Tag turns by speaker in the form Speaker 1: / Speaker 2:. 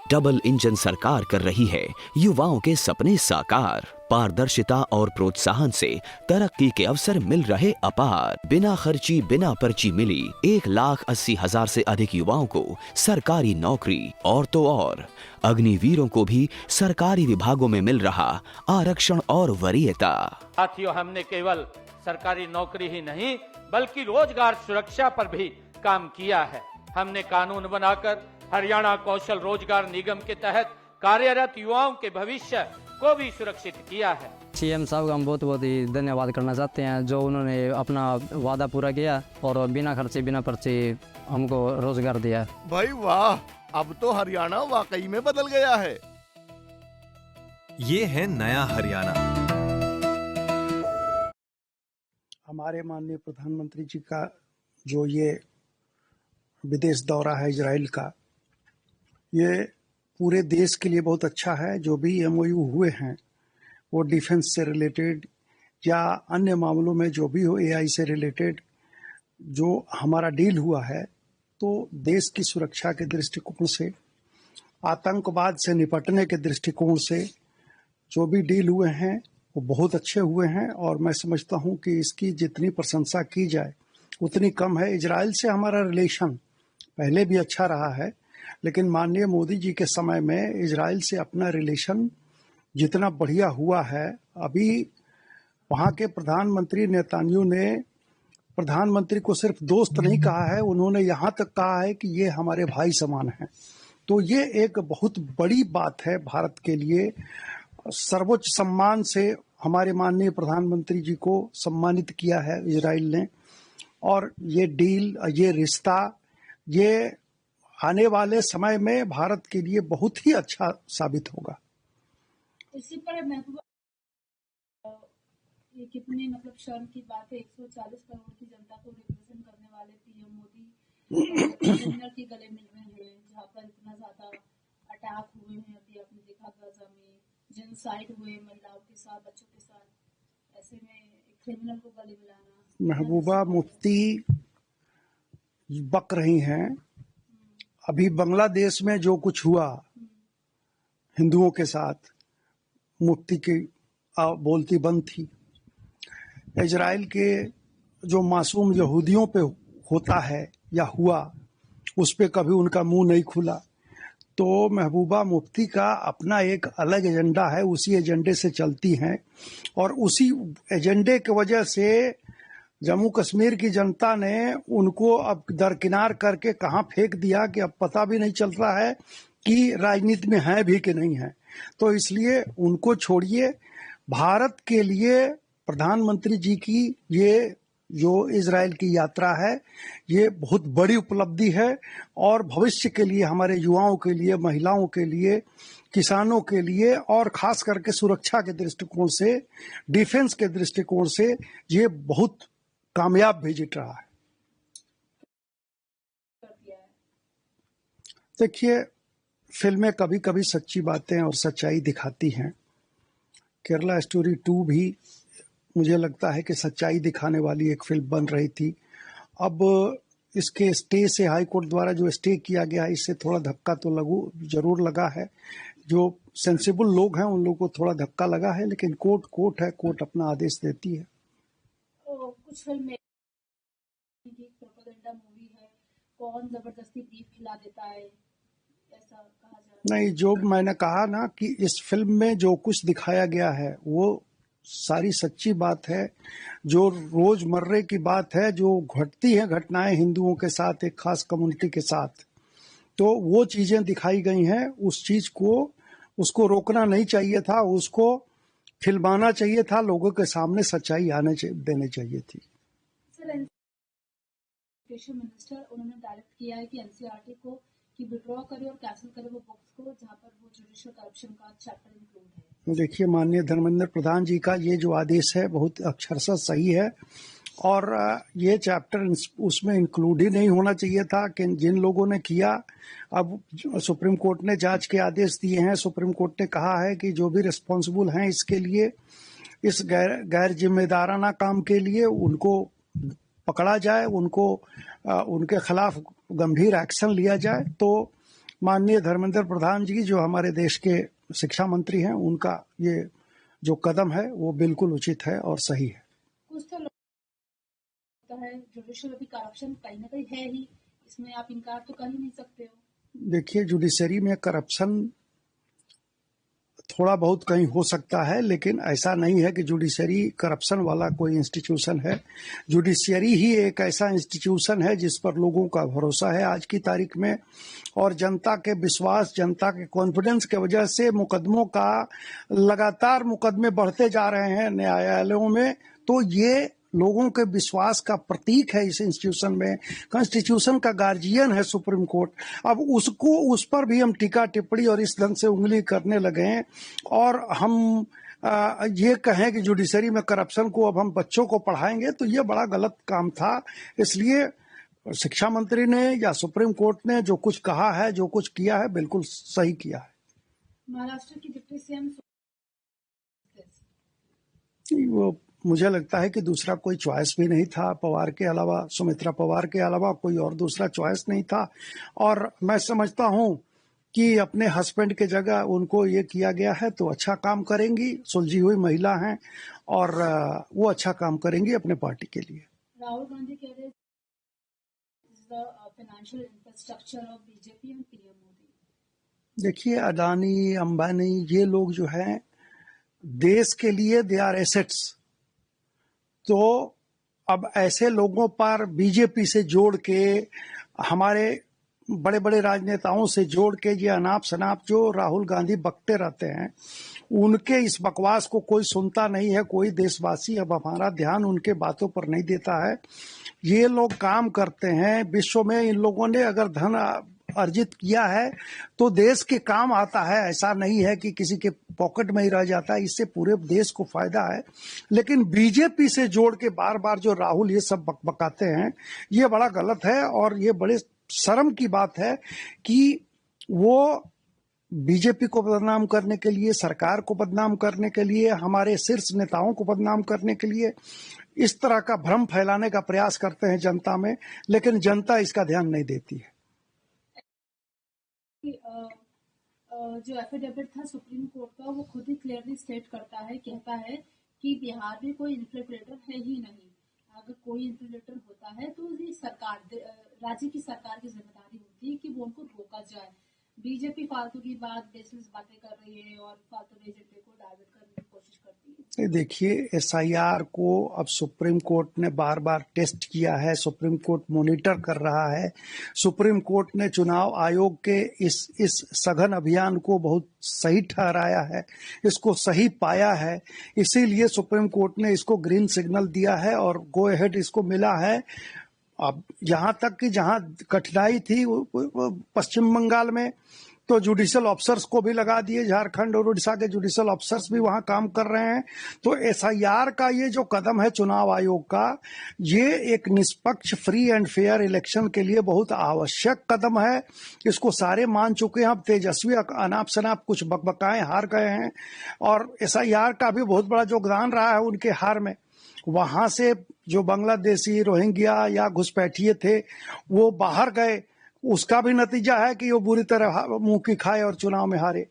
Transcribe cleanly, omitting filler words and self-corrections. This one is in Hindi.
Speaker 1: डबल इंजन सरकार कर रही है युवाओं के सपने साकार। पारदर्शिता और प्रोत्साहन से तरक्की के अवसर मिल रहे अपार। बिना खर्ची बिना पर्ची मिली 1,80,000 से अधिक युवाओं को सरकारी नौकरी। और तो और अग्निवीरों को भी सरकारी विभागों में मिल रहा आरक्षण और वरीयता।
Speaker 2: साथियों, हमने केवल सरकारी नौकरी ही नहीं बल्कि रोजगार सुरक्षा पर भी काम किया है। हमने कानून बनाकर हरियाणा कौशल रोजगार निगम के तहत कार्यरत युवाओं के भविष्य को भी सुरक्षित किया है।
Speaker 3: सीएम साहब का हम बहुत बहुत ही धन्यवाद करना चाहते हैं, जो उन्होंने अपना वादा पूरा किया और बिना खर्चे बिना पर्चे हमको रोजगार दिया।
Speaker 4: भाई वाह, अब तो हरियाणा वाकई में बदल गया है।
Speaker 5: ये है नया हरियाणा।
Speaker 6: हमारे माननीय प्रधानमंत्री जी का जो ये विदेश दौरा है इजराइल का, ये पूरे देश के लिए बहुत अच्छा है। जो भी एमओयू हुए हैं वो डिफेंस से रिलेटेड या अन्य मामलों में जो भी हो, एआई से रिलेटेड जो हमारा डील हुआ है, तो देश की सुरक्षा के दृष्टिकोण से, आतंकवाद से निपटने के दृष्टिकोण से जो भी डील हुए हैं वो बहुत अच्छे हुए हैं। और मैं समझता हूं कि इसकी जितनी प्रशंसा की जाए उतनी कम है। इजराइल से हमारा रिलेशन पहले भी अच्छा रहा है, लेकिन माननीय मोदी जी के समय में इजराइल से अपना रिलेशन जितना बढ़िया हुआ है, अभी वहाँ के प्रधानमंत्री नेतन्याहू ने प्रधानमंत्री को सिर्फ दोस्त नहीं कहा है, उन्होंने यहाँ तक कहा है कि ये हमारे भाई समान हैं। तो ये एक बहुत बड़ी बात है भारत के लिए। सर्वोच्च सम्मान से हमारे माननीय प्रधानमंत्री जी को सम्मानित किया है इजराइल ने, और ये डील, ये रिश्ता, ये आने वाले समय में भारत के लिए बहुत ही अच्छा साबित होगा।
Speaker 7: इसी पर महबूबा, ये कितने मतलब शर्म की बात है, 140 करोड़ की जनता को रिप्रेजेंट करने वाले पीएम मोदी गवर्नर के गले मिल रहे हैं, जहाँ पर इतना ज्यादा अटैक हुए हैं। अभी आपने देखा गाजा में जेनोसाइड हुए महिलाओं के साथ, बच्चों के साथ, ऐसे में एक क्रिमिनल को गले मिलाना।
Speaker 6: महबूबा मुफ्ती बक रही हैं। अभी बांग्लादेश में जो कुछ हुआ हिंदुओं के साथ, मुफ्ती की बोलती बंद थी। इजराइल के जो मासूम यहूदियों पे होता है या हुआ, उस पे कभी उनका मुंह नहीं खुला। तो महबूबा मुफ्ती का अपना एक अलग एजेंडा है, उसी एजेंडे से चलती हैं, और उसी एजेंडे की वजह से जम्मू कश्मीर की जनता ने उनको अब दरकिनार करके कहाँ फेंक दिया कि अब पता भी नहीं चल रहा है कि राजनीति में है भी कि नहीं है। तो इसलिए उनको छोड़िए। भारत के लिए प्रधानमंत्री जी की ये जो इजराइल की यात्रा है, ये बहुत बड़ी उपलब्धि है, और भविष्य के लिए, हमारे युवाओं के लिए, महिलाओं के लिए, किसानों के लिए, और खास करके सुरक्षा के दृष्टिकोण से, डिफेंस के दृष्टिकोण से ये बहुत कामयाब विजिट रहा है। देखिए, फिल्में कभी कभी सच्ची बातें और सच्चाई दिखाती हैं। केरला स्टोरी 2 भी मुझे लगता है कि सच्चाई दिखाने वाली एक फिल्म बन रही थी। अब इसके स्टे से, हाई कोर्ट द्वारा जो स्टे किया गया है, इससे थोड़ा धक्का तो जरूर लगा है। जो सेंसिबल लोग हैं उन लोगों को थोड़ा धक्का लगा है, लेकिन कोर्ट है, कोर्ट अपना आदेश देती है।
Speaker 7: कुछ फिल्में प्रोपेगेंडा मूवी है, कौन जबरदस्ती बीफ खिला देता है, ऐसा कहा जा रहा है।
Speaker 6: नहीं, जो मैंने कहा ना कि इस फिल्म में जो कुछ दिखाया गया है वो सारी सच्ची बात है, जो रोजमर्रे की बात है, जो घटती है घटनाएं हिंदुओं के साथ, एक खास कम्युनिटी के साथ, तो वो चीजें दिखाई गई हैं। उस चीज को, उसको रोकना नहीं चाहिए था, उसको फिल्माना चाहिए था, लोगों के सामने सच्चाई देनी चाहिए थी।
Speaker 7: सर, एजुकेशन मिनिस्टर उन्होंने डायरेक्ट किया है कि एनसीईआरटी को कि विड्रॉ करे और कैंसिल करे वो बुक्स को जहां पर वो जुडिशियल करप्शन का चैप्टर इंक्लूड है।
Speaker 6: देखिए, माननीय धर्मेंद्र प्रधान जी का ये जो आदेश है बहुत अक्षरशः सही है, और ये चैप्टर उसमें इंक्लूड ही नहीं होना चाहिए था कि जिन लोगों ने किया। अब सुप्रीम कोर्ट ने जांच के आदेश दिए हैं। सुप्रीम कोर्ट ने कहा है कि जो भी रिस्पॉन्सिबल हैं इसके लिए, इस गैर जिम्मेदाराना काम के लिए, उनको पकड़ा जाए, उनके खिलाफ गंभीर एक्शन लिया जाए। तो माननीय धर्मेंद्र प्रधान जी जो हमारे देश के शिक्षा मंत्री हैं, उनका ये जो कदम है वो बिल्कुल उचित है और सही है।
Speaker 7: कुछ तो लगता है जुडिशियल अभी करप्शन कहीं ना कहीं है ही, इसमें आप इनकार तो कर ही नहीं सकते हो।
Speaker 6: देखिए, जुडिशरी में करप्शन थोड़ा बहुत कहीं हो सकता है, लेकिन ऐसा नहीं है कि जुडिशरी करप्शन वाला कोई इंस्टीट्यूशन है। जुडिशरी ही एक ऐसा इंस्टीट्यूशन है जिस पर लोगों का भरोसा है आज की तारीख में, और जनता के विश्वास, जनता के कॉन्फिडेंस के वजह से मुकदमों का लगातार मुकदमे बढ़ते जा रहे हैं न्यायालयों में। तो ये लोगों के विश्वास का प्रतीक है इस इंस्टीट्यूशन में। कॉन्स्टिट्यूशन का गार्जियन है सुप्रीम कोर्ट। अब उस पर भी हम टीका टिप्पणी और इस ढंग से उंगली करने लगे हैं, और हम ये कहें कि जुडिशरी में करप्शन को अब हम बच्चों को पढ़ाएंगे, तो ये बड़ा गलत काम था। इसलिए शिक्षा मंत्री ने या सुप्रीम कोर्ट ने जो कुछ कहा है, जो कुछ किया है, बिल्कुल सही किया है।
Speaker 7: महाराष्ट्र की डिप्टी सीएम
Speaker 6: वो मुझे लगता है कि दूसरा कोई चॉइस भी नहीं था पवार के अलावा, सुमित्रा पवार के अलावा कोई और दूसरा चॉइस नहीं था। और मैं समझता हूं कि अपने हस्बैंड के जगह उनको ये किया गया है तो अच्छा काम करेंगी। सुलझी हुई महिला हैं और वो अच्छा काम करेंगी अपने पार्टी के लिए।
Speaker 7: राहुल गांधी कह रहे financial infrastructure of BJP and PM Modi.
Speaker 6: देखिए, अडानी, अंबानी, ये लोग जो हैं देश के लिए दे आर एसेट्स। तो अब ऐसे लोगों पर बीजेपी से जोड़ के, हमारे बड़े बड़े राजनेताओं से जोड़ के ये अनाप शनाप जो राहुल गांधी बकते रहते हैं, उनके इस बकवास को कोई सुनता नहीं है। कोई देशवासी अब हमारा ध्यान उनके बातों पर नहीं देता है। ये लोग काम करते हैं विश्व में। इन लोगों ने अगर धन अर्जित किया है तो देश के काम आता है, ऐसा नहीं है कि किसी के पॉकेट में ही रह जाता है। इससे पूरे देश को फायदा है। लेकिन बीजेपी से जोड़ के बार बार जो राहुल ये सब बकबकाते हैं, ये बड़ा गलत है। और ये बड़े शर्म की बात है कि वो बीजेपी को बदनाम करने के लिए, सरकार को बदनाम करने के लिए, हमारे शीर्ष नेताओं को बदनाम करने के लिए इस तरह का भ्रम फैलाने का प्रयास करते हैं जनता में, लेकिन जनता इसका ध्यान नहीं देती है।
Speaker 7: जो एफिडेविट था सुप्रीम कोर्ट का, वो खुद ही क्लियरली स्टेट करता है, कहता है कि बिहार में कोई इन्फ्लेटर है ही नहीं। अगर कोई इन्फ्लेटर होता है तो ये सरकार, राज्य की सरकार की जिम्मेदारी होती है कि वो उनको रोका जाए। बीजेपी फालतू की बेसिस बातें कर रही है और फालतू एजेंडे को डाइवर्ट करने की कोशिश करती है।
Speaker 6: देखिए, एसआईआर को अब सुप्रीम कोर्ट ने बार बार टेस्ट किया है, सुप्रीम कोर्ट मॉनिटर कर रहा है। सुप्रीम कोर्ट ने चुनाव आयोग के इस सघन अभियान को बहुत सही ठहराया है, इसको सही पाया है। इसीलिए सुप्रीम कोर्ट ने इसको ग्रीन सिग्नल दिया है और गो अहेड इसको मिला है। अब यहाँ तक कि जहाँ कठिनाई थी पश्चिम बंगाल में, तो जुडिशियल ऑफिसर्स को भी लगा दिए। झारखंड और उड़ीसा के जुडिशियल ऑफिसर्स भी वहां काम कर रहे हैं। तो एसआईआर का ये जो कदम है चुनाव आयोग का, ये एक निष्पक्ष, फ्री एंड फेयर इलेक्शन के लिए बहुत आवश्यक कदम है। इसको सारे मान चुके हैं। अब तेजस्वी अनाप शनाप कुछ बकबकाएं हार गए हैं, और एसआईआर का भी बहुत बड़ा योगदान रहा है उनके हार में। वहां से जो बांग्लादेशी, रोहिंग्या या घुसपैठिए थे वो बाहर गए, उसका भी नतीजा है कि वो बुरी तरह मुंह की खाए और चुनाव में हारे।